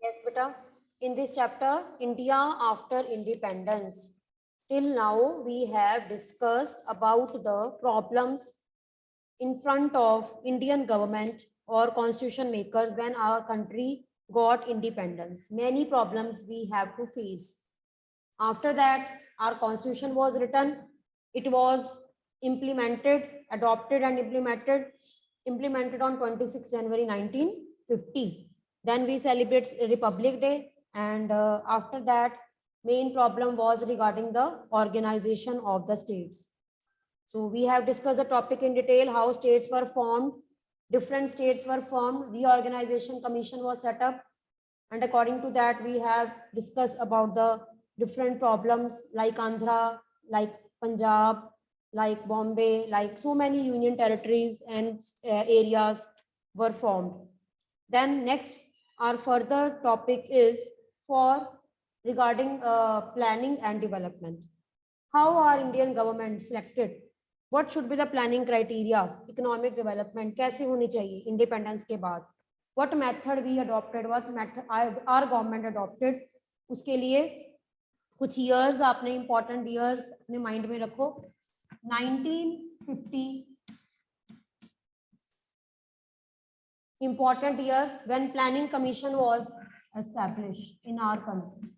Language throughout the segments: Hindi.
Yes, beta. In this chapter, India after independence. Till now, we have discussed about the problems in front of Indian government or constitution makers when our country got independence. Many problems we have to face. After that, our constitution was written. It was implemented, adopted and implemented on 26 January 1950. Then we celebrate Republic Day, and after that, main problem was regarding the organization of the states. So we have discussed the topic in detail, how states were formed, different states were formed, reorganization commission was set up, and according to that, we have discussed about the different problems like Andhra, like Punjab, like Bombay, like so many union territories and areas were formed. Then next, our further topic is for regarding planning and development. How are Indian government selected? What should be the planning criteria? Economic development कैसे होनी चाहिए independence के बाद? What method we adopted? What method our government adopted? उसके लिए कुछ years आपने important years अपने mind में रखो. 1950 important year when planning commission was established in our country.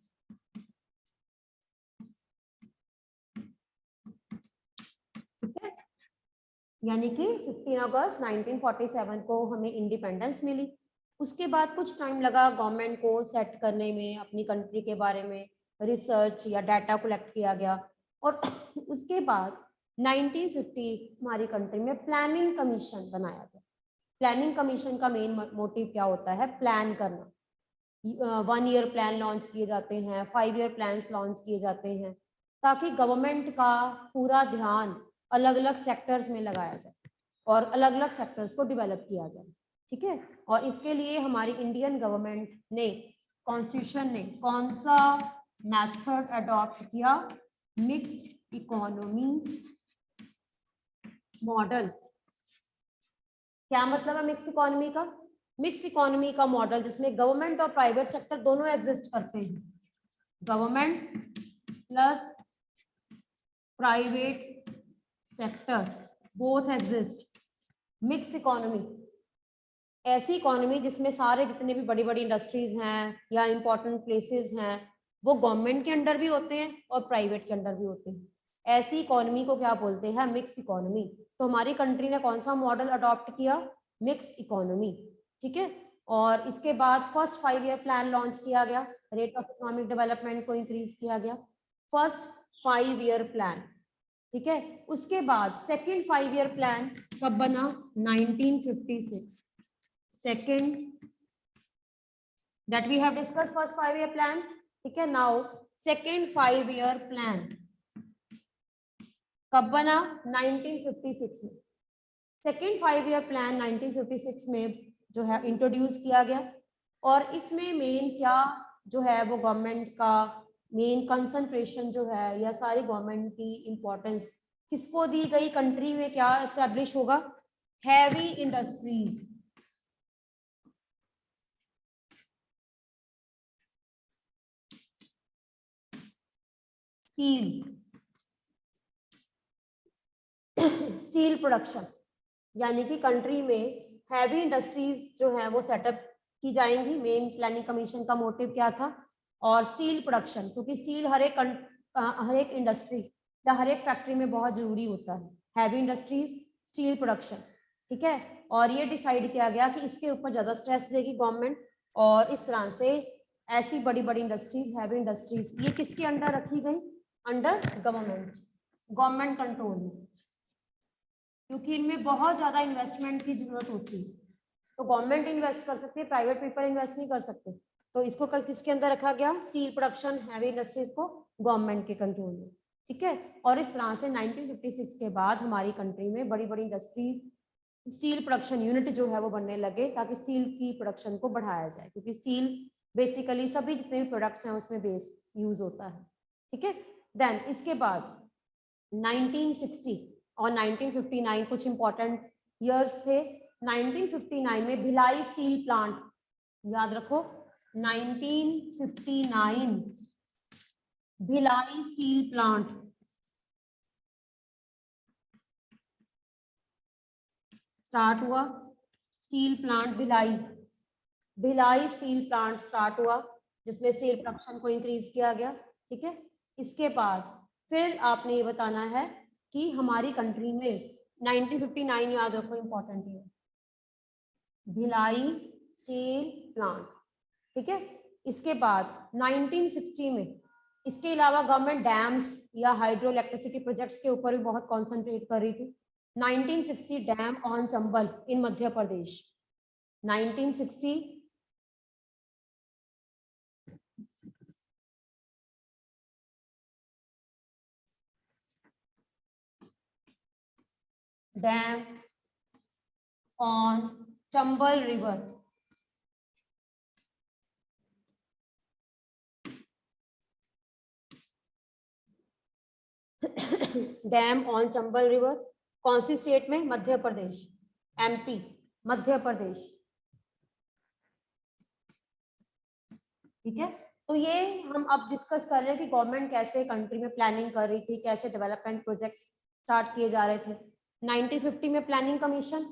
यानी कि 15 अगस्त 1947 को हमें इंडिपेंडेंस मिली. उसके बाद कुछ टाइम लगा गवर्नमेंट को सेट करने में, अपनी कंट्री के बारे में रिसर्च या डाटा कलेक्ट किया गया, और उसके बाद 1950 हमारी कंट्री में प्लानिंग कमीशन बनाया गया. प्लानिंग कमीशन का मेन मोटिव क्या होता है? प्लान करना. 1 ईयर प्लान लॉन्च किए जाते हैं, 5 ईयर प्लान्स लॉन्च किए जाते हैं, ताकि गवर्नमेंट का पूरा ध्यान अलग अलग सेक्टर्स में लगाया जाए और अलग अलग सेक्टर्स को डेवलप किया जाए. ठीक है. और इसके लिए हमारी इंडियन गवर्नमेंट ने, कॉन्स्टिट्यूशन ने कौन सा मेथड अडॉप्ट किया? Mixed economy model. क्या मतलब है मिक्स इकोनॉमी का? मिक्स इकोनॉमी का मॉडल जिसमें गवर्नमेंट और प्राइवेट सेक्टर दोनों एग्जिस्ट करते हैं. Government plus private sector both exist. Mix economy ऐसी इकोनॉमी जिसमें सारे जितने भी बड़ी बड़ी इंडस्ट्रीज हैं या इंपॉर्टेंट प्लेसेस हैं वो गवर्नमेंट के अंडर भी होते हैं और प्राइवेट के अंडर भी होते हैं. ऐसी इकोनॉमी को क्या बोलते हैं? Mix economy. तो हमारी कंट्री ने कौन सा मॉडल अडॉप्ट किया? Mix economy. ठीक है. और इसके बाद फर्स्ट 5 ईयर प्लान लॉन्च किया गया, रेट ऑफ इकोनॉमिक डेवलपमेंट को इंक्रीज किया गया. First 5 year plan. ठीक है. उसके बाद सेकेंड 5 ईयर प्लान कब बना? 1956. Second that we have discuss first 5 year plan. ठीक है. नाउ सेकेंड 5 ईयर प्लान कब बना? 1956 में. सेकेंड 5 ईयर प्लान 1956 में जो है इंट्रोड्यूस किया गया, और इसमें मेन क्या जो है वो गवर्नमेंट का मेन कंसंट्रेशन जो है या सारी गवर्नमेंट की इंपॉर्टेंस किसको दी गई? कंट्री में क्या एस्टेब्लिश होगा? Heavy industries. स्टील प्रोडक्शन, यानी कि कंट्री में हैवी इंडस्ट्रीज जो है वो सेटअप की जाएंगी. मेन प्लानिंग कमीशन का मोटिव क्या था? और स्टील प्रोडक्शन, क्योंकि स्टील हर एक इंडस्ट्री या हर एक फैक्ट्री में बहुत जरूरी होता है. Heavy industries, steel production. ठीक है. और ये डिसाइड किया गया कि इसके ऊपर ज्यादा स्ट्रेस देगी गवर्नमेंट, और इस तरह से ऐसी बड़ी बड़ी इंडस्ट्रीज, हैवी इंडस्ट्रीज, ये किसके अंडर रखी गई? अंडर गवर्नमेंट कंट्रोल में, क्योंकि इनमें बहुत ज्यादा इन्वेस्टमेंट की जरूरत होती है. तो गवर्नमेंट इन्वेस्ट कर सकती है, प्राइवेट पीपल इन्वेस्ट नहीं कर सकते. तो इसको किसके अंदर रखा गया? स्टील प्रोडक्शन, हैवी इंडस्ट्रीज को गवर्नमेंट के कंट्रोल में. ठीक है. और इस तरह से 1956 के बाद हमारी कंट्री में बड़ी बड़ी इंडस्ट्रीज, स्टील प्रोडक्शन यूनिट जो है वो बनने लगे, ताकि स्टील की प्रोडक्शन को बढ़ाया जाए, क्योंकि स्टील बेसिकली सभी जितने भी प्रोडक्ट्स हैं उसमें बेस यूज होता है. ठीक है. देन इसके बाद 1960 और 1959 कुछ इंपॉर्टेंट ईयर्स थे. 1959 में भिलाई स्टील प्लांट, याद रखो 1959 भिलाई स्टील प्लांट स्टार्ट हुआ। Steel plant Bhilai steel plant start हुआ, जिसमें स्टील प्रोडक्शन को इंक्रीज किया गया। ठीक है, इसके बाद फिर आपने ये बताना है कि हमारी कंट्री में 1959 याद रखो, इंपॉर्टेंट है, भिलाई स्टील प्लांट। ठीक है, इसके बाद 1960 में इसके अलावा गवर्नमेंट डैम्स या हाइड्रो इलेक्ट्रिसिटी प्रोजेक्ट्स के ऊपर भी बहुत कॉन्सेंट्रेट कर रही थी। 1960 dam on Chambal in Madhya Pradesh, 1960 dam on Chambal river, dam on Chambal river कौन सी स्टेट में? मध्य प्रदेश, एमपी, मध्य प्रदेश। ठीक है, तो ये हम अब डिस्कस कर रहे हैं कि गवर्नमेंट कैसे कंट्री में प्लानिंग कर रही थी, कैसे डेवलपमेंट प्रोजेक्ट्स स्टार्ट किए जा रहे थे। 1950 में प्लानिंग कमीशन।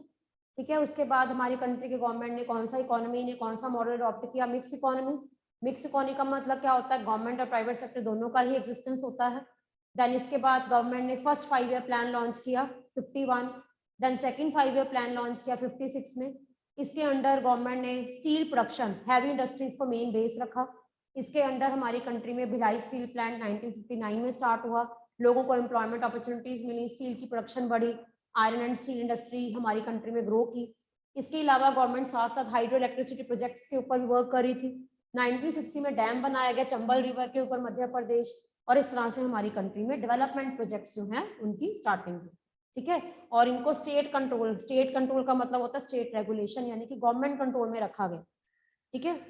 ठीक है, उसके बाद हमारी कंट्री के गवर्नमेंट ने कौन सा इकोनॉमी ने कौन सा मॉडल अडॉप्ट किया? Mix economy. मिक्स इकोनॉमी का मतलब क्या होता है? गवर्नमेंट और प्राइवेट सेक्टर दोनों का ही एग्जिस्टेंस होता है। देन इसके बाद गवर्नमेंट ने फर्स्ट 5 ईयर प्लान लॉन्च किया 51, then second 5 year plan launch किया 56 में। इसके अंडर गवर्नमेंट ने स्टील प्रोडक्शन, हैवी इंडस्ट्रीज को मेन बेस रखा। इसके अंडर हमारी कंट्री में भिलाई स्टील प्लांट 1959 में स्टार्ट हुआ। लोगों को एम्प्लॉयमेंट अपॉर्चुनिटीज मिली, स्टील की प्रोडक्शन बढ़ी, आयरन एंड स्टील इंडस्ट्री हमारी कंट्री में ग्रो की। इसके अलावा गवर्नमेंट साथ साथ हाइड्रो इलेक्ट्रिसिटी प्रोजेक्ट्स के ऊपर भी वर्क कर रही थी। 1960 में डैम बनाया गया चंबल रिवर के ऊपर मध्य प्रदेश, और इस तरह से हमारी कंट्री में डेवलपमेंट प्रोजेक्ट्स जो हैं उनकी स्टार्टिंग हुई। ठीक है, और इनको स्टेट कंट्रोल का मतलब होता है स्टेट रेगुलेशन, यानी कि गवर्नमेंट कंट्रोल में रखा गया। ठीक है,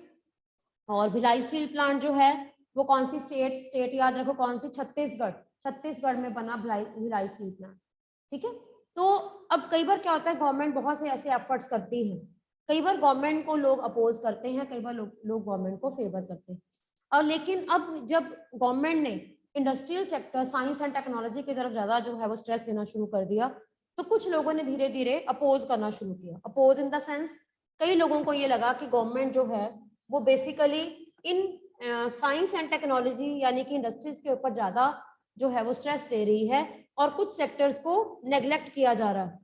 और भिलाई स्टील प्लांट जो है वो कौन सी स्टेट याद रखो, कौन सी? छत्तीसगढ़ में बना भिलाई स्टील प्लांट। ठीक है, तो अब कई बार क्या होता है, गवर्नमेंट बहुत से ऐसे एफर्ट्स करती है, कई बार गवर्नमेंट को लोग अपोज करते हैं, कई बार लोग गवर्नमेंट को फेवर करते हैं। और लेकिन अब जब गवर्नमेंट ने industrial sector, science and technology की तरफ ज्यादा जो है वो स्ट्रेस देना शुरू कर दिया, तो कुछ लोगों ने धीरे धीरे अपोज करना शुरू किया। अपोज इन द सेंस, कई लोगों को ये लगा कि गवर्नमेंट जो है वो basically in science and technology यानी कि इंडस्ट्रीज के ऊपर ज्यादा जो है वो स्ट्रेस दे रही है, और कुछ सेक्टर्स को नेग्लेक्ट किया जा रहा है,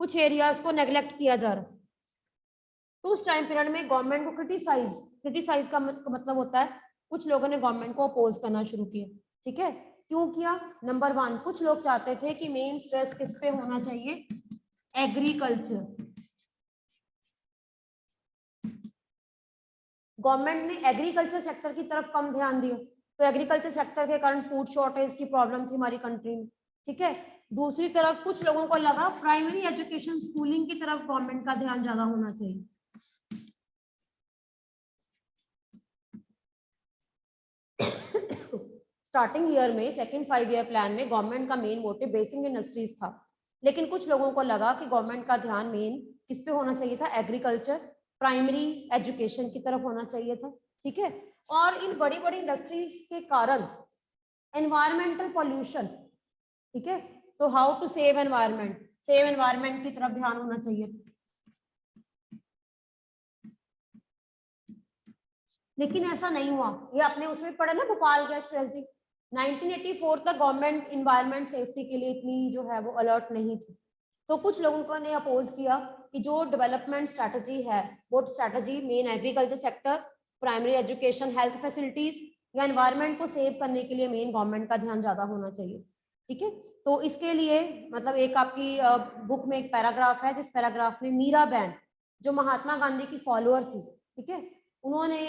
कुछ एरियाज को नेग्लेक्ट किया जा रहा है। तो उस टाइम पीरियड में गवर्नमेंट को क्रिटिसाइज का मतलब होता है कुछ लोगों ने गवर्नमेंट को अपोज करना शुरू किया। ठीक है, क्यों किया? नंबर 1, कुछ लोग चाहते थे कि मेन स्ट्रेस किस पे होना चाहिए? एग्रीकल्चर। गवर्नमेंट ने एग्रीकल्चर सेक्टर की तरफ कम ध्यान दिया, तो एग्रीकल्चर सेक्टर के कारण फूड शॉर्टेज की प्रॉब्लम थी हमारी कंट्री में। ठीक है, दूसरी तरफ कुछ लोगों को लगा प्राइमरी एजुकेशन, स्कूलिंग की तरफ गवर्नमेंट का ध्यान ज्यादा होना चाहिए। स्टार्टिंग ईयर में सेकंड 5 ईयर प्लान में गवर्नमेंट का मेन मोटिव बेसिक इंडस्ट्रीज था, लेकिन कुछ लोगों को लगा कि गवर्नमेंट का ध्यान मेन किस पे होना चाहिए था? एग्रीकल्चर, प्राइमरी एजुकेशन की तरफ होना चाहिए था। ठीक है, और इन बड़ी बड़ी इंडस्ट्रीज के कारण एनवायरमेंटल पॉल्यूशन, ठीक है, तो हाउ टू सेव एनवायरमेंट की तरफ ध्यान होना चाहिए। लेकिन ऐसा नहीं हुआ, ये आपने उसमें पढ़ा ना, भोपाल गैस ट्रेजेडी। 1984 तक गवर्नमेंट इन्वायरमेंट सेफ्टी के लिए इतनी जो है वो अलर्ट नहीं थी, तो कुछ लोगों ने अपोज किया कि जो डेवलपमेंट स्ट्रैटेजी है वो strategy main agriculture sector, primary education, health facilities या एनवायरमेंट को सेव करने के लिए मेन गवर्नमेंट का ध्यान ज्यादा होना चाहिए। ठीक है, तो इसके लिए मतलब एक आपकी बुक में एक पैराग्राफ है, जिस पैराग्राफ में मीरा बहन जो महात्मा गांधी की फॉलोअर थी, ठीक है, उन्होंने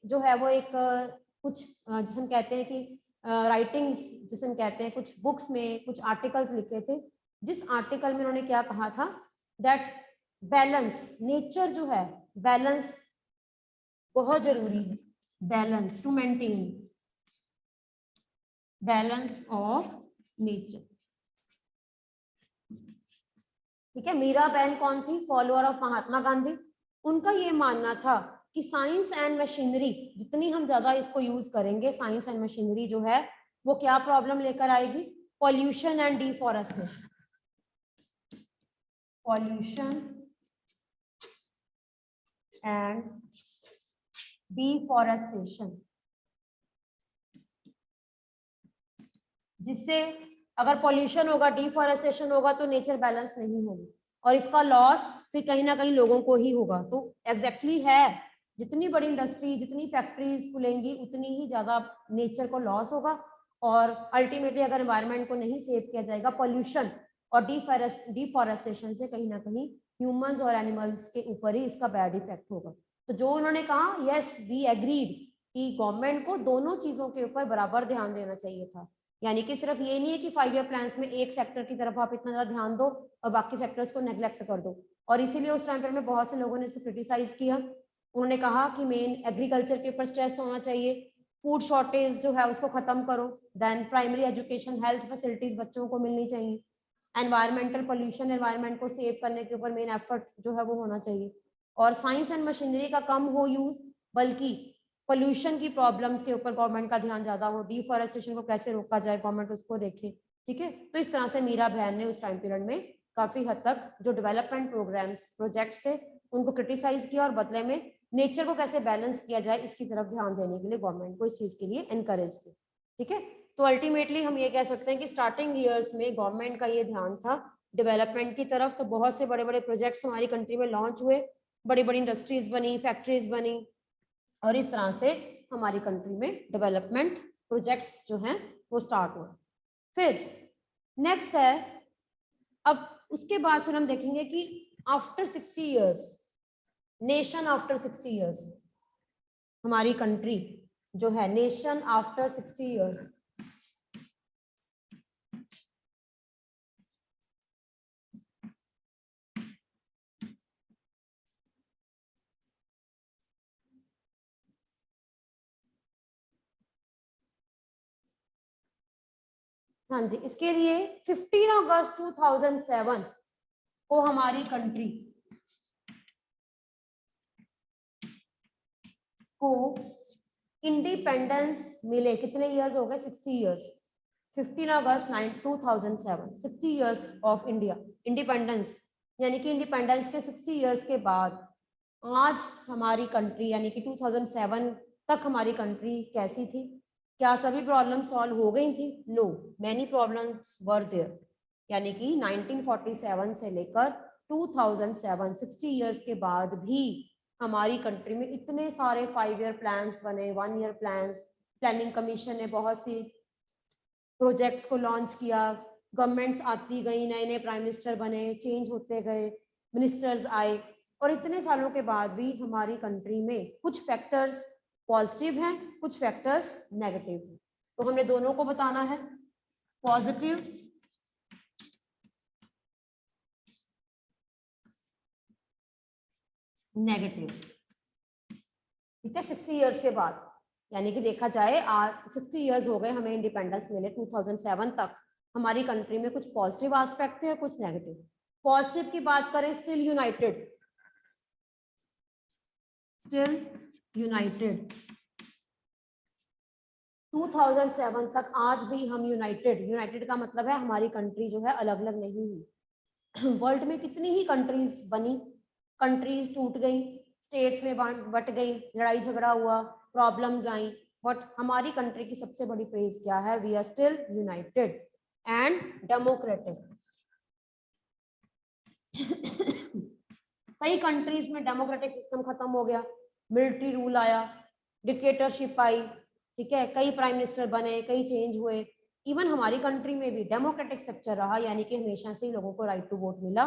जो है वो एक कुछ जिसे हम कहते हैं कि राइटिंग्स जिसे हम कहते हैं, कुछ बुक्स में कुछ आर्टिकल्स लिखे थे, जिस आर्टिकल में उन्होंने क्या कहा था? दैट बैलेंस, नेचर जो है बैलेंस बहुत जरूरी है, balance to maintain balance of nature. ठीक है, मीरा बहन कौन थी? Follower of Mahatma Gandhi. उनका ये मानना था कि साइंस एंड मशीनरी, जितनी हम ज्यादा इसको यूज करेंगे, साइंस एंड मशीनरी जो है वो क्या प्रॉब्लम लेकर आएगी? Pollution and deforestation, pollution and deforestation, जिससे अगर पॉल्यूशन होगा, डिफॉरेस्टेशन होगा तो नेचर बैलेंस नहीं होगी और इसका लॉस फिर कहीं ना कहीं लोगों को ही होगा। तो एग्जैक्टली है, जितनी बड़ी इंडस्ट्री, जितनी फैक्ट्रीज खुलेंगी उतनी ही ज्यादा नेचर को लॉस होगा और अल्टीमेटली अगर एनवायरनमेंट को नहीं सेव किया जाएगा, पॉल्यूशन और डिफॉरेस्टेशन से कहीं ना कहीं ह्यूमंस और एनिमल्स के ऊपर ही इसका बैड इफेक्ट होगा। तो जो उन्होंने कहा, यस वी एग्रीड कि गवर्नमेंट को दोनों चीजों के ऊपर बराबर ध्यान देना चाहिए था, यानी कि सिर्फ ये नहीं है कि 5 ईयर प्लान्स में एक सेक्टर की तरफ आप इतना ज्यादा ध्यान दो और बाकी सेक्टर्स को नेग्लेक्ट कर दो। और इसीलिए उस टाइम पर में बहुत से लोगों ने इसको क्रिटिसाइज किया। उन्होंने कहा कि मेन एग्रीकल्चर के ऊपर स्ट्रेस होना चाहिए, फूड शॉर्टेज जो है उसको खत्म करो, then primary education, health facilities बच्चों को मिलनी चाहिए, एनवायरमेंटल पोल्यूशन, एनवायरमेंट को सेव करने के ऊपर मेन एफर्ट जो है वो होना चाहिए, और साइंस एंड मशीनरी का कम हो यूज, बल्कि पोल्यूशन की प्रॉब्लम्स के ऊपर गवर्नमेंट का ध्यान ज्यादा हो, डिफॉरेस्टेशन को कैसे रोका जाए गवर्नमेंट उसको देखे। ठीक है, तो इस तरह से मीरा बहन ने उस टाइम पीरियड में काफी हद तक जो डेवलपमेंट प्रोग्राम्स प्रोजेक्ट्स थे उनको क्रिटिसाइज किया और बदले में नेचर को कैसे बैलेंस किया जाए इसकी तरफ ध्यान देने के लिए गवर्नमेंट को इस चीज के लिए एनकरेज किया। ठीक है, तो अल्टीमेटली हम ये कह सकते हैं कि स्टार्टिंग ईयर्स में गवर्नमेंट का ये ध्यान था डेवलपमेंट की तरफ, तो बहुत से बड़े बड़े प्रोजेक्ट्स हमारी कंट्री में लॉन्च हुए, बड़ी बड़ी इंडस्ट्रीज बनी, फैक्ट्रीज बनी और इस तरह से हमारी कंट्री में डेवलपमेंट प्रोजेक्ट्स जो हैं वो स्टार्ट हुए। फिर नेक्स्ट है, अब उसके बाद फिर हम देखेंगे कि after 60 years, nation after 60 years, हमारी कंट्री जो है नेशन आफ्टर 60 इयर्स। हाँ जी, इसके लिए 15 अगस्त 2007 को हमारी कंट्री को इंडिपेंडेंस मिले। कितने इयर्स हो गए? 60 years. 15 August 2007, 60 years of India independence, यानी कि इंडिपेंडेंस के 60 इयर्स के बाद आज हमारी कंट्री, यानी कि 2007 तक हमारी कंट्री कैसी थी? क्या सभी प्रॉब्लम सॉल्व हो गई थी? No, many problems were there, यानी कि 1947 से लेकर 2007, 60 इयर्स के बाद भी हमारी कंट्री में इतने सारे 5 ईयर प्लान्स बने, 1 ईयर प्लान्स, प्लानिंग कमीशन ने बहुत सी प्रोजेक्ट्स को लॉन्च किया, गवर्नमेंट्स आती गई, नए नए प्राइम मिनिस्टर बने, चेंज होते गए, मिनिस्टर्स आए, और इतने सालों के बाद भी हमारी कंट्री में कुछ फैक्टर्स पॉजिटिव हैं, कुछ फैक्टर्स नेगेटिव हैं। तो हमने दोनों को बताना है, पॉजिटिव नेगेटिव। ठीक है, 60 इयर्स के बाद, यानी कि देखा जाए आज 60 इयर्स हो गए हमें इंडिपेंडेंस मिले 2007 तक, हमारी कंट्री में कुछ पॉजिटिव एस्पेक्ट थे, कुछ नेगेटिव। पॉजिटिव की बात करें, स्टिल यूनाइटेड, स्टिल यूनाइटेड 2007 तक आज भी हम यूनाइटेड, यूनाइटेड का मतलब है हमारी कंट्री जो है अलग अलग नहीं हुई। वर्ल्ड में कितनी ही कंट्रीज बनी, कंट्रीज टूट गई, स्टेट्स में बट गई, लड़ाई झगड़ा हुआ, प्रॉब्लम्स आई, बट हमारी कंट्री की सबसे बड़ी प्रेज क्या है? We are still united and democratic. कई कंट्रीज में डेमोक्रेटिक सिस्टम खत्म हो गया, मिलिट्री रूल आया, डिक्टेटरशिप आई, ठीक है, कई प्राइम मिनिस्टर बने, कई चेंज हुए। इवन हमारी कंट्री में भी डेमोक्रेटिक स्ट्रक्चर रहा, यानी कि हमेशा से ही लोगों को राइट टू वोट मिला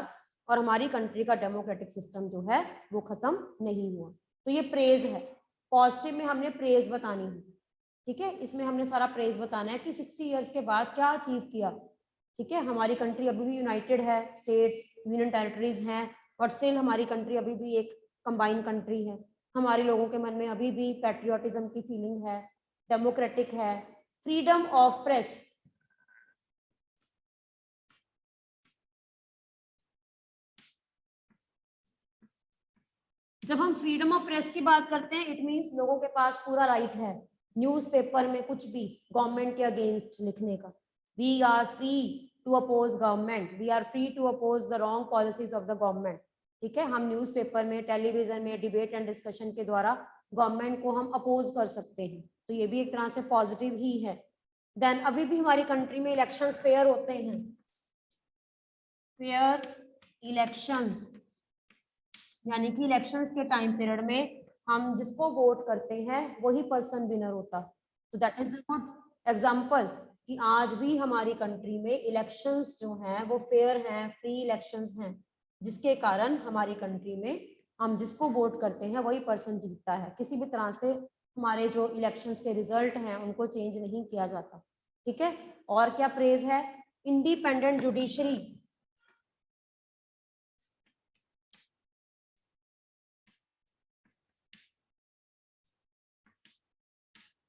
और हमारी कंट्री का डेमोक्रेटिक सिस्टम जो है वो खत्म नहीं हुआ। तो ये प्रेज है, पॉजिटिव में हमने प्रेज बतानी है। ठीक है, इसमें हमने सारा प्रेज बताना है कि 60 इयर्स के बाद क्या अचीव किया। ठीक है, हमारी कंट्री अभी भी यूनाइटेड है, स्टेट्स यूनियन टेरिटरीज हैं, बट स्टिल हमारी कंट्री अभी भी एक कंबाइंड कंट्री है। हमारे लोगों के मन में अभी भी पैट्रियोटिज्म की फीलिंग है, डेमोक्रेटिक है, फ्रीडम ऑफ प्रेस, जब हम फ्रीडम ऑफ प्रेस की बात करते हैं, इट मीन्स लोगों के पास पूरा राइट है न्यूज़पेपर में कुछ भी गवर्नमेंट के अगेंस्ट लिखने का। We are free to oppose government, we are free to oppose the wrong policies of the government. ठीक है, हम न्यूज़पेपर में, टेलीविजन में, डिबेट एंड डिस्कशन के द्वारा गवर्नमेंट को हम अपोज कर सकते हैं, तो ये भी एक तरह से पॉजिटिव ही है। देन अभी भी हमारी कंट्री में इलेक्शंस फेयर होते हैं, फेयर इलेक्शंस, यानी कि इलेक्शंस के टाइम पीरियड में हम जिसको वोट करते हैं वही पर्सन विनर होता। तो that is a good example कि आज भी हमारी कंट्री में इलेक्शंस जो हैं वो फेयर हैं, फ्री इलेक्शंस हैं, जिसके कारण हमारी कंट्री में हम जिसको वोट करते हैं वही पर्सन जीतता है। किसी भी तरह से हमारे जो इलेक्शंस के रिजल्ट हैं उनको चेंज नहीं किया जाता। ठीक है, और क्या प्रेज है? Independent judiciary.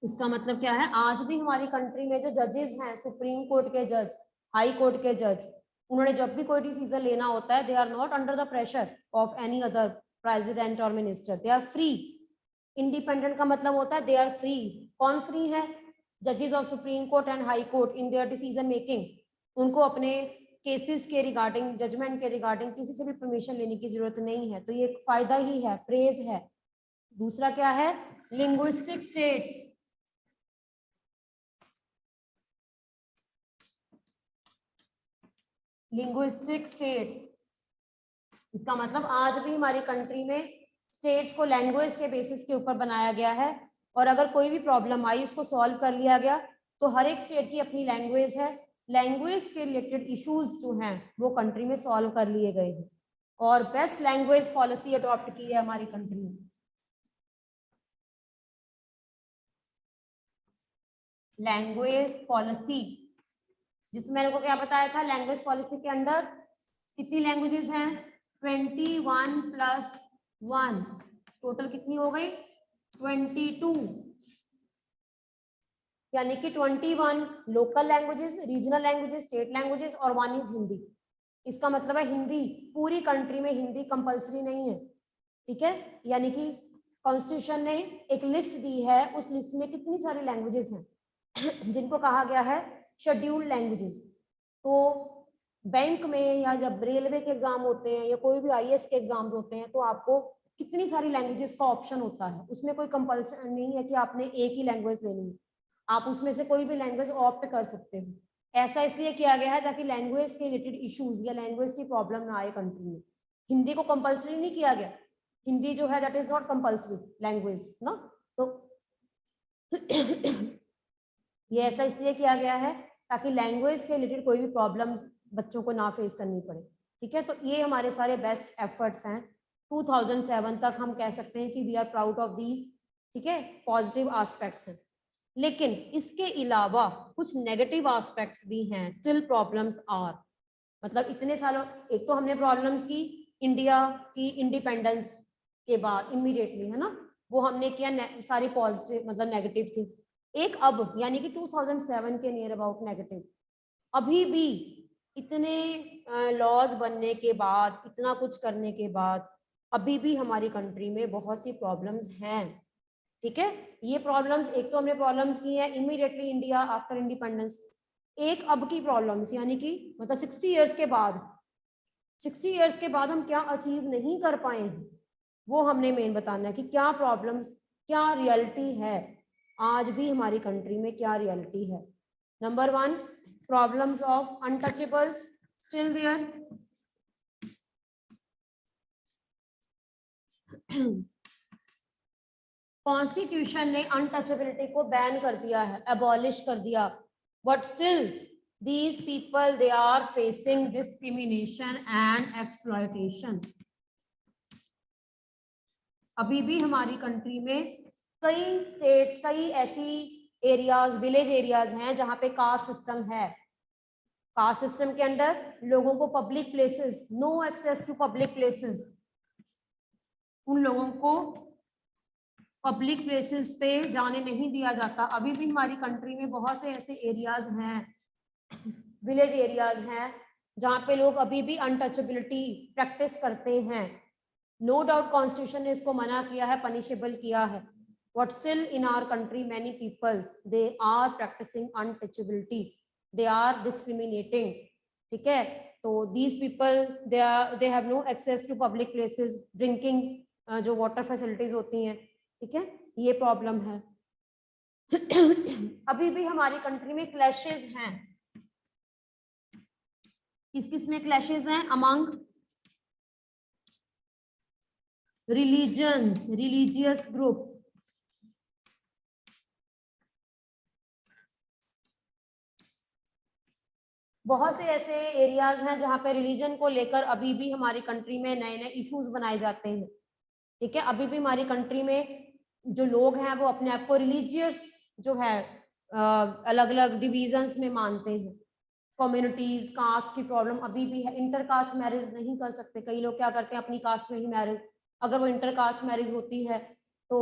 इसका मतलब क्या है? आज भी हमारी कंट्री में जो जजेस हैं, सुप्रीम कोर्ट के जज, हाई कोर्ट के जज, उन्होंने जब भी कोई डिसीजन लेना होता है, they are not under the pressure of any other president और minister, they are free. Independent का मतलब होता है दे आर फ्री। कौन फ्री है? जजेस of supreme court and high court in their decision making. उनको अपने केसेस के रिगार्डिंग, जजमेंट के रिगार्डिंग किसी से भी परमिशन लेने की जरूरत नहीं है, तो ये एक फायदा ही है, प्रेज है। दूसरा क्या है? Linguistic states. लिंग्विस्टिक स्टेट्स, इसका मतलब आज भी हमारी कंट्री में स्टेट्स को लैंग्वेज के बेसिस के ऊपर बनाया गया है, और अगर कोई भी प्रॉब्लम आई उसको सॉल्व कर लिया गया, तो हर एक स्टेट की अपनी लैंग्वेज है, लैंग्वेज के रिलेटेड इश्यूज जो हैं वो कंट्री में सॉल्व कर लिए गए हैं, और बेस्ट लैंग्वेज पॉलिसी अडॉप्ट की है हमारी कंट्री में। लैंग्वेज पॉलिसी, जिसमें मेरे को क्या बताया था, लैंग्वेज पॉलिसी के अंदर कितनी लैंग्वेजेस हैं? 21 + 1, टोटल कितनी हो गई? 22, यानी कि 21 local languages, regional languages, state languages, और 1 इज हिंदी। इसका मतलब है हिंदी, पूरी कंट्री में हिंदी कंपलसरी नहीं है। ठीक है, यानी कि कॉन्स्टिट्यूशन ने एक लिस्ट दी है, उस लिस्ट में कितनी सारी लैंग्वेजेस हैं जिनको कहा गया है शेड्यूल्ड लैंग्वेजेस। तो बैंक में या जब रेलवे के एग्जाम होते हैं या कोई भी आईएएस के एग्जाम्स होते हैं, तो आपको कितनी सारी लैंग्वेजेस का ऑप्शन होता है, उसमें कोई कंपल्सन नहीं है कि आपने एक ही लैंग्वेज लेनी है, आप उसमें से कोई भी लैंग्वेज ऑप्ट कर सकते हो। ऐसा इसलिए किया गया है ताकि लैंग्वेज के रिलेटेड इश्यूज या लैंग्वेज की प्रॉब्लम ना आए कंट्री में। हिंदी को कंपल्सरी नहीं किया गया, हिंदी जो है that is not compulsory language ना। तो ये ऐसा इसलिए किया गया है ताकि लैंग्वेज के रिलेटेड कोई भी प्रॉब्लम्स बच्चों को ना फेस करनी पड़े। ठीक है, तो ये हमारे सारे बेस्ट एफर्ट्स हैं 2007 तक, हम कह सकते हैं कि we are proud of these. ठीक है, पॉजिटिव एस्पेक्ट्स हैं, लेकिन इसके अलावा कुछ नेगेटिव एस्पेक्ट्स भी हैं, स्टिल प्रॉब्लम्स आर। मतलब इतने सालों, एक तो हमने प्रॉब्लम्स की इंडिया की इंडिपेंडेंस के बाद इमीडिएटली, है ना, वो हमने किया, सारी पॉजिटिव मतलब नेगेटिव थी। एक अब यानी कि 2007 के नियर अबाउट नेगेटिव, अभी भी इतने लॉज बनने के बाद, इतना कुछ करने के बाद, अभी भी हमारी कंट्री में बहुत सी प्रॉब्लम्स हैं। ठीक है, ये प्रॉब्लम्स, एक तो हमने प्रॉब्लम्स की है इमीडिएटली इंडिया आफ्टर इंडिपेंडेंस, एक अब की प्रॉब्लम्स, यानी कि मतलब 60 इयर्स के बाद, 60 इयर्स के बाद हम क्या अचीव नहीं कर पाए हैं, वो हमने मेन बताना है कि क्या प्रॉब्लम्स, क्या रियलिटी है, आज भी हमारी कंट्री में क्या रियलिटी है। Number 1, problems of untouchables still there. Constitution ने अनटचेबिलिटी को बैन कर दिया है, एबॉलिश कर दिया, but still these people they are facing discrimination and exploitation। अभी भी हमारी कंट्री में कई स्टेट्स, कई ऐसी एरियाज, विलेज एरियाज हैं जहां पे कास्ट सिस्टम है। कास्ट सिस्टम के अंदर लोगों को public places, no access to public places, उन लोगों को पब्लिक प्लेसेस पे जाने नहीं दिया जाता। अभी भी हमारी कंट्री में बहुत से ऐसे एरियाज हैं, विलेज एरियाज हैं, जहाँ पे लोग अभी भी अनटचेबिलिटी प्रैक्टिस करते हैं। नो डाउट कॉन्स्टिट्यूशन ने इसको मना किया है, पनिशेबल किया है, but still in our country many people they are practicing untouchability, they are discriminating, ठीक है। तो these people they have no access to public places, drinking जो वाटर फैसिलिटीज होती हैं, ठीक है, ये प्रॉब्लम है। अभी भी हमारी कंट्री में क्लैशेस हैं, किस किस में क्लैशेस हैं? अमंग रिलीजियस ग्रुप, बहुत से ऐसे एरियाज हैं जहां पे रिलीजन को लेकर अभी भी हमारी कंट्री में नए नए इश्यूज बनाए जाते हैं, ठीक है। अभी भी हमारी कंट्री में जो लोग हैं वो अपने आप को रिलीजियस जो है अलग अलग डिविजन्स में मानते हैं। कम्युनिटीज कास्ट की प्रॉब्लम अभी भी है, इंटरकास्ट मैरिज नहीं कर सकते, कई लोग क्या करते हैं अपनी कास्ट में ही मैरिज, अगर वो इंटरकास्ट मैरिज होती है तो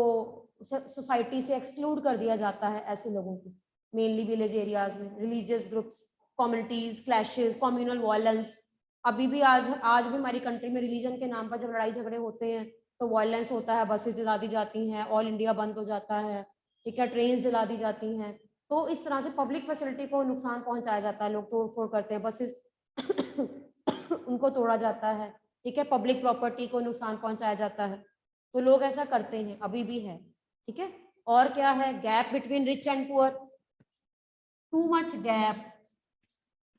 सोसाइटी से एक्सक्लूड कर दिया जाता है ऐसे लोगों को, मेनली विलेज एरियाज में। Religious groups, communities clashes, communal violence, अभी भी आज भी हमारी कंट्री में रिलीजन के नाम पर जब लड़ाई झगड़े होते हैं तो वायलेंस होता है, बसेस जला दी जाती हैं, ऑल इंडिया बंद हो जाता है, ठीक है, ट्रेन जला दी जाती हैं। तो इस तरह से पब्लिक फैसिलिटी को नुकसान पहुंचाया जाता है, लोग तोड़ फोड़ करते हैं, बसेस उनको तोड़ा जाता है, ठीक है, पब्लिक प्रॉपर्टी को नुकसान पहुंचाया जाता है, तो लोग ऐसा करते हैं, अभी भी है, ठीक है। और क्या है? Gap between rich and poor, too much gap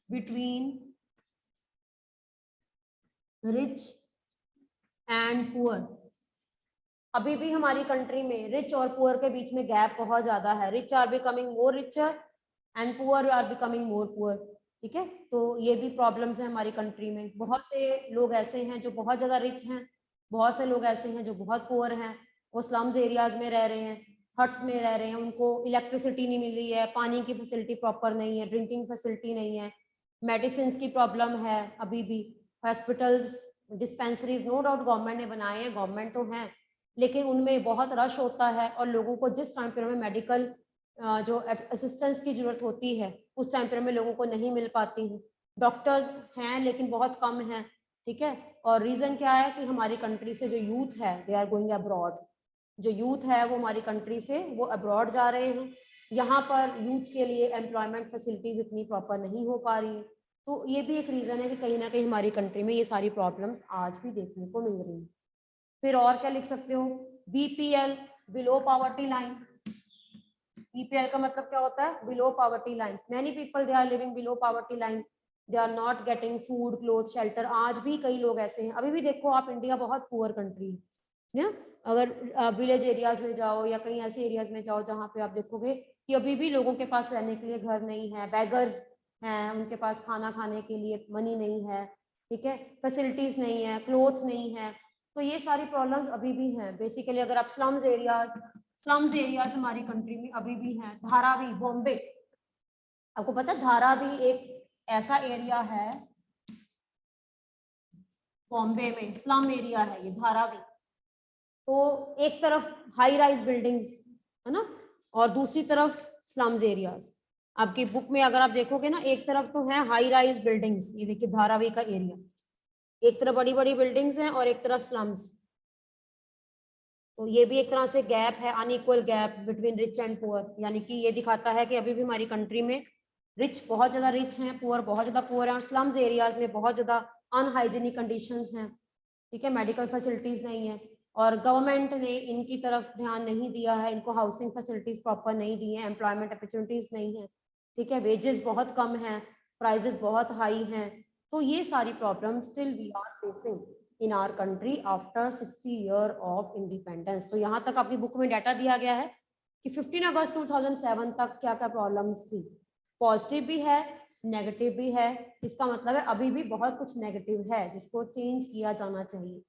between rich and poor. अभी भी हमारी कंट्री में रिच और पुअर के बीच में गैप बहुत ज्यादा है, rich are becoming more richer and poor are becoming more poor, ठीक है। तो ये भी प्रॉब्लम्स हैं हमारी कंट्री में, बहुत से लोग ऐसे हैं जो बहुत ज्यादा रिच हैं, बहुत से लोग ऐसे हैं जो बहुत पुअर हैं, वो स्लम्स एरियाज में रह रहे हैं, हट्स में रह रहे हैं, उनको इलेक्ट्रिसिटी नहीं मिल रही है, पानी की फैसिलिटी प्रॉपर नहीं है, ड्रिंकिंग फैसिलिटी नहीं है, मेडिसिन की प्रॉब्लम है अभी भी, hospitals dispensaries no doubt government ने बनाए हैं, गवर्नमेंट तो हैं, लेकिन उनमें बहुत रश होता है और लोगों को जिस टाइम पर हमें मेडिकल जो असिस्टेंस की जरूरत होती है उस टाइम पर हमें लोगों को नहीं मिल पाती है। डॉक्टर्स हैं लेकिन बहुत कम हैं, ठीक है। और रीजन क्या है कि हमारी कंट्री से जो यूथ है दे आर गोइंग अब्रॉड, जो यूथ है वो हमारी कंट्री से वो अब्रॉड जा रहे हैं, यहाँ पर यूथ के लिए एम्प्लॉयमेंट फैसिलिटीज इतनी प्रॉपर नहीं हो पा रही, तो ये भी एक रीजन है कि कहीं ना कहीं हमारी कंट्री में ये सारी प्रॉब्लम्स आज भी देखने को मिल रही हैं। फिर और क्या लिख सकते हो? BPL, below poverty line. BPL का मतलब क्या होता है? Below poverty line. Many people they are living below poverty line, they are not getting food cloth shelter. आज भी कई लोग ऐसे हैं, अभी भी देखो आप, इंडिया बहुत पुअर कंट्री है ना। अगर विलेज एरियाज में जाओ या कहीं ऐसे एरियाज में जाओ जहाँ पे आप देखोगे कि अभी भी लोगों के पास रहने के लिए घर नहीं है, बैगर्स हैं, उनके पास खाना खाने के लिए मनी नहीं है, ठीक है, फैसिलिटीज नहीं है, क्लोथ नहीं है, तो ये सारी प्रॉब्लम्स अभी भी हैं। बेसिकली अगर आप स्लम्स एरियाज हमारी कंट्री में अभी भी हैं। धारावी, बॉम्बे, आपको पता है धारावी एक ऐसा एरिया है बॉम्बे में, स्लम एरिया है ये धारावी। तो एक तरफ हाई राइज बिल्डिंग्स है ना और दूसरी तरफ स्लम्स एरियाज। आपकी बुक में अगर आप देखोगे ना, एक तरफ तो है हाई राइज बिल्डिंग्स, ये देखिए धारावी का एरिया, एक तरफ बड़ी बड़ी बिल्डिंग्स हैं और एक तरफ स्लम्स। तो ये भी एक तरह से गैप है, unequal gap between rich and poor, यानी कि ये दिखाता है कि अभी भी हमारी कंट्री में रिच बहुत ज्यादा रिच हैं, पुअर बहुत ज्यादा पुअर हैं, और स्लम्स एरियाज में बहुत ज्यादा अनहाइजीनिक कंडीशंस हैं, ठीक है, मेडिकल फैसिलिटीज नहीं है, और गवर्नमेंट ने इनकी तरफ ध्यान नहीं दिया है, इनको हाउसिंग फैसिलिटीज प्रॉपर नहीं दी है, एम्प्लॉयमेंट अपॉर्चुनिटीज नहीं है, ठीक है, वेजेस बहुत कम हैं, प्राइजेस बहुत हाई हैं। तो ये सारी problem still we are facing in our country after 60 year of independence. तो यहाँ तक आपकी बुक में डाटा दिया गया है कि 15 अगस्त 2007 तक क्या क्या प्रॉब्लम्स थी। पॉजिटिव भी है, नेगेटिव भी है, इसका मतलब है अभी भी बहुत कुछ नेगेटिव है जिसको चेंज किया जाना चाहिए,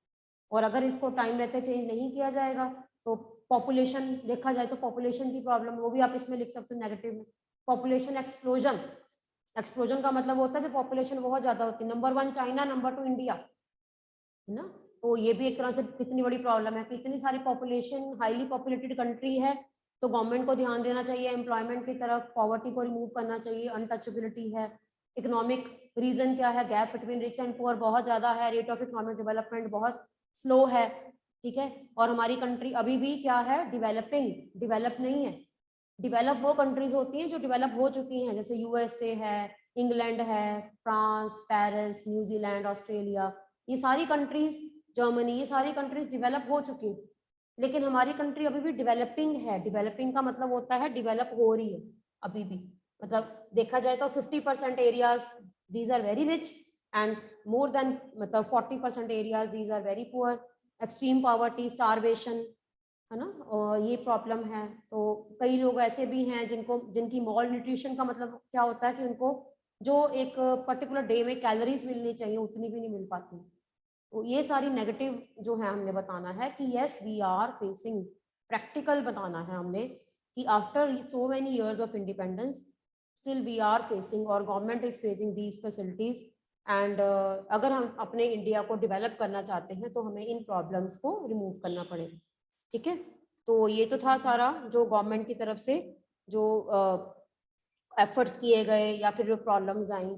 और अगर इसको टाइम रहते चेंज नहीं किया जाएगा तो पॉपुलेशन देखा जाए तो पॉपुलेशन की प्रॉब्लम वो भी आप इसमें लिख सकते हो नेगेटिव में। पॉपुलेशन एक्सप्लोजन, एक्सप्लोजन का मतलब होता है जब पॉपुलेशन बहुत ज्यादा होती है, नंबर 1 चाइना, नंबर 2 इंडिया, है ना। तो ये भी एक तरह से कितनी बड़ी प्रॉब्लम है कि इतनी सारी पॉपुलेशन, हाईली पॉपुलेटेड कंट्री है, तो गवर्नमेंट को ध्यान देना चाहिए एम्प्लॉयमेंट की तरफ, पॉवर्टी को रिमूव करना चाहिए, अनटचेबिलिटी है। इकोनॉमिक रीजन क्या है? Gap between rich and poor बहुत ज्यादा है, रेट ऑफ इकोनॉमिक डेवलपमेंट बहुत स्लो है, ठीक है। और हमारी कंट्री अभी भी क्या है, डेवलपिंग, डेवलप नहीं है। डेवलप वो कंट्रीज होती हैं जो डेवलप हो चुकी हैं, जैसे यूएसए है, इंग्लैंड है, फ्रांस, पेरिस, न्यूजीलैंड, ऑस्ट्रेलिया, ये सारी कंट्रीज, जर्मनी, ये सारी कंट्रीज डेवलप हो चुकी हैं। लेकिन हमारी कंट्री अभी भी डेवलपिंग है। डेवलपिंग का मतलब होता है डेवलप हो रही है अभी भी। मतलब देखा जाए तो 50% areas these are very rich and more than मतलब 40% areas these are very poor. Extreme poverty, starvation, है ना, और ये प्रॉब्लम है। तो कई लोग ऐसे भी हैं जिनकी मॉल न्यूट्रिशन का मतलब क्या होता है कि उनको जो एक पर्टिकुलर डे में कैलोरीज मिलनी चाहिए उतनी भी नहीं मिल पाती। तो ये सारी नेगेटिव जो है हमने बताना है कि yes we are facing, practical बताना है हमने कि after so many years of independence still we are facing और government is facing these facilities and अगर हम अपने इंडिया को डेवलप करना चाहते हैं तो हमें इन प्रॉब्लम्स को रिमूव करना पड़ेगा, ठीक है। तो ये तो था सारा जो गवर्नमेंट की तरफ से जो एफर्ट्स किए गए या फिर जो प्रॉब्लम्स आई।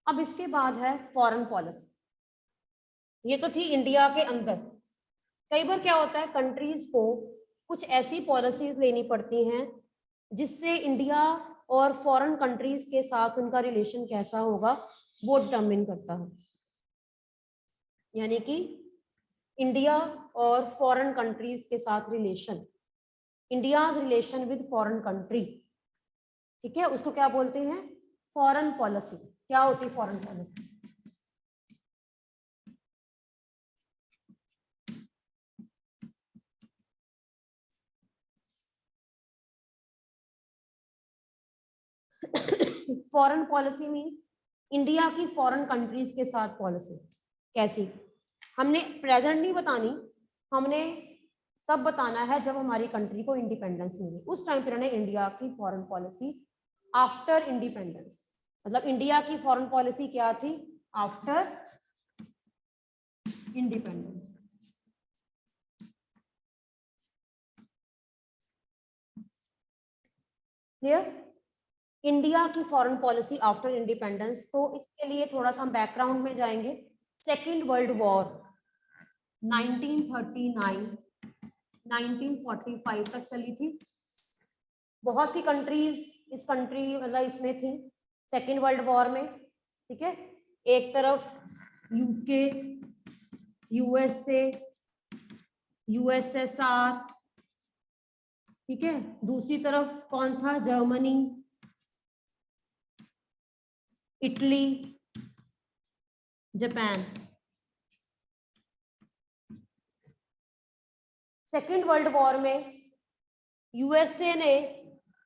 अब इसके बाद है फॉरेन पॉलिसी। ये तो थी इंडिया के अंदर। कई बार क्या होता है, कंट्रीज को कुछ ऐसी पॉलिसीज लेनी पड़ती हैं जिससे इंडिया और फॉरेन कंट्रीज के साथ उनका रिलेशन कैसा होगा वो डिटरमिन करता है। यानी कि इंडिया और फॉरेन कंट्रीज के साथ relation, India's relation with foreign country, ठीक है, उसको क्या बोलते हैं, फॉरेन पॉलिसी। क्या होती है foreign policy? Foreign policy means India की फॉरेन कंट्रीज के साथ पॉलिसी कैसी। हमने प्रेजेंट नहीं बतानी, हमने तब बताना है जब हमारी कंट्री को इंडिपेंडेंस मिली, उस टाइम पर हमने इंडिया की फॉरेन पॉलिसी आफ्टर इंडिपेंडेंस, मतलब इंडिया की फॉरेन पॉलिसी क्या थी आफ्टर इंडिपेंडेंस। क्लियर? इंडिया की फॉरेन पॉलिसी आफ्टर इंडिपेंडेंस। तो इसके लिए थोड़ा सा हम बैकग्राउंड में जाएंगे। सेकेंड वर्ल्ड वॉर 1939 1945 तक चली थी। बहुत सी कंट्रीज इस कंट्री मतलब इसमें थी सेकेंड वर्ल्ड वॉर में, ठीक है। एक तरफ यूके, यूएसए, यूएसएसआर, ठीक है। दूसरी तरफ कौन था, Germany, Italy, Japan. Second world war में यूएसए ने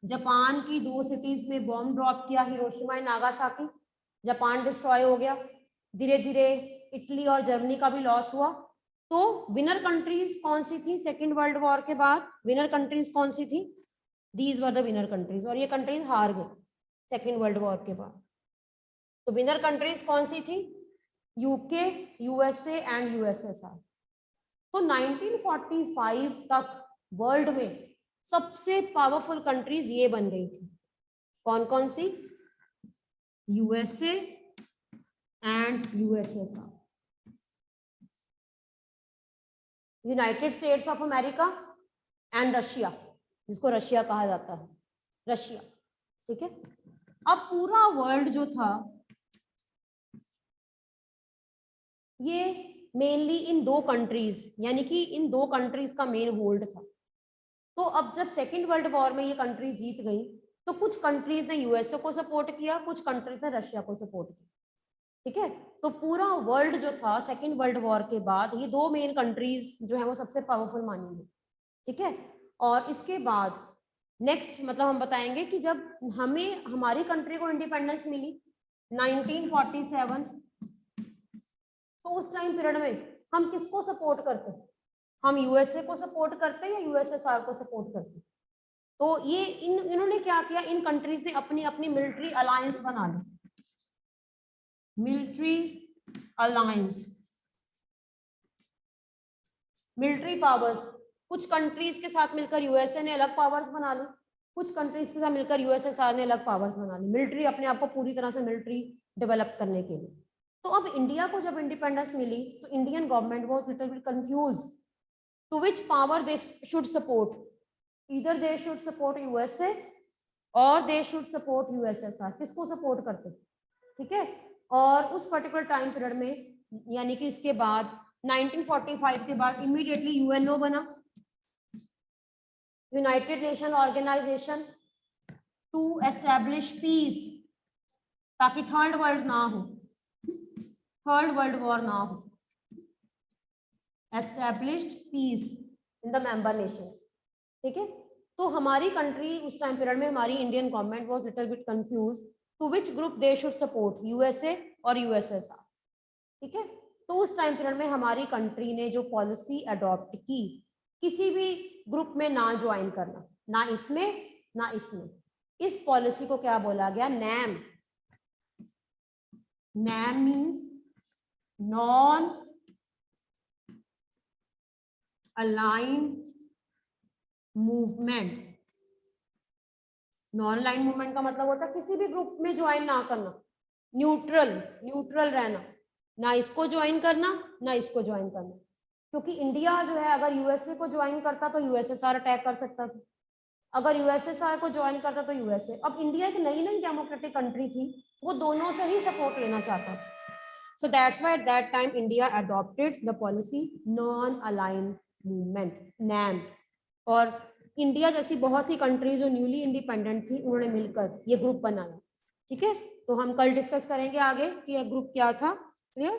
जापान की 2 सिटीज में बॉम्ब ड्रॉप किया, Hiroshima and Nagasaki. Japan destroy हो गया। धीरे धीरे इटली और जर्मनी का भी लॉस हुआ। तो विनर कंट्रीज कौन सी थी सेकेंड वर्ल्ड वॉर के बाद? विनर कंट्रीज कौन सी थी? These were the winner countries. और ये कंट्रीज हार गई सेकेंड वर्ल्ड वॉर के बाद। तो विनर कंट्रीज कौन सी थी? UK, USA and USSR. तो 1945 तक वर्ल्ड में सबसे पावरफुल कंट्रीज ये बन गई थी। कौन कौन सी? USA and USSR, United States of America and Russia, जिसको रशिया कहा जाता है, रशिया, ठीक है। अब पूरा वर्ल्ड जो था ये मेनली इन 2 कंट्रीज, यानी कि इन 2 कंट्रीज का मेन होल्ड था। तो अब जब सेकेंड वर्ल्ड वॉर में ये कंट्री जीत गई तो कुछ कंट्रीज ने यूएसए को सपोर्ट किया, कुछ कंट्रीज ने रशिया को सपोर्ट किया, ठीक है। तो पूरा वर्ल्ड जो था सेकेंड वर्ल्ड वॉर के बाद ये 2 मेन कंट्रीज जो है वो सबसे पावरफुल मानी गई, ठीक है। और इसके बाद नेक्स्ट मतलब हम बताएंगे कि जब हमें हमारी कंट्री को इंडिपेंडेंस मिली 1947, तो उस टाइम पीरियड में हम किसको सपोर्ट करते हैं? हम यूएसए को सपोर्ट करते हैं या यूएसएसआर को सपोर्ट करते हैं? तो ये इन्होंने क्या किया, इन कंट्रीज ने अपनी अपनी मिलिट्री अलायंस बना ली, मिलिट्री अलायंस, मिलिट्री पावर्स। कुछ कंट्रीज के साथ मिलकर यूएसए ने अलग पावर्स बना ली, कुछ कंट्रीज के साथ मिलकर यूएसएसआर ने अलग पावर्स बना ली, मिलिट्री अपने आप को पूरी तरह से मिलिट्री डेवलप करने के लिए, तो अब इंडिया को जब इंडिपेंडेंस मिली तो Indian government was little bit confuse to which power they should support, either they should support USA और दे शुड सपोर्ट यूएसएसआर, किसको सपोर्ट करते, ठीक है। और उस पर्टिकुलर टाइम पीरियड में यानी कि इसके बाद 1945 के बाद इमीडिएटली यूएनओ बना, United Nation Organization to establish peace, ताकि थर्ड वर्ल्ड ना हो, थर्ड वर्ल्ड वॉर ना हो, established peace in the member nations, ठीक है। तो हमारी कंट्री उस टाइम पीरियड में, हमारी Indian government was little bit confuse to which group they should support, USA और यूएसएसआर, ठीक है। तो उस टाइम पीरियड में हमारी कंट्री ने जो पॉलिसी अडॉप्ट की, किसी भी ग्रुप में ना ज्वाइन करना, ना इसमें ना इसमें, इस पॉलिसी को क्या बोला गया, NAM. NAM means non aligned movement. Non aligned movement का मतलब होता है किसी भी ग्रुप में ज्वाइन ना करना, न्यूट्रल, न्यूट्रल रहना, ना इसको ज्वाइन करना ना इसको ज्वाइन करना, क्योंकि इंडिया जो है अगर यूएसए को ज्वाइन करता तो यूएसएसआर अटैक कर सकता था, अगर यूएसएसआर को ज्वाइन करता तो यूएसए। अब इंडिया एक नई नई डेमोक्रेटिक कंट्री थी, वो दोनों से ही सपोर्ट लेना चाहता था, so that's why at that time India adopted the policy non aligned movement, NAM. और इंडिया जैसी बहुत सी कंट्रीज जो न्यूली इंडिपेंडेंट थी, उन्होंने मिलकर ये ग्रुप बनाया, ठीक है। तो हम कल डिस्कस करेंगे आगे कि यह ग्रुप क्या था, क्लियर।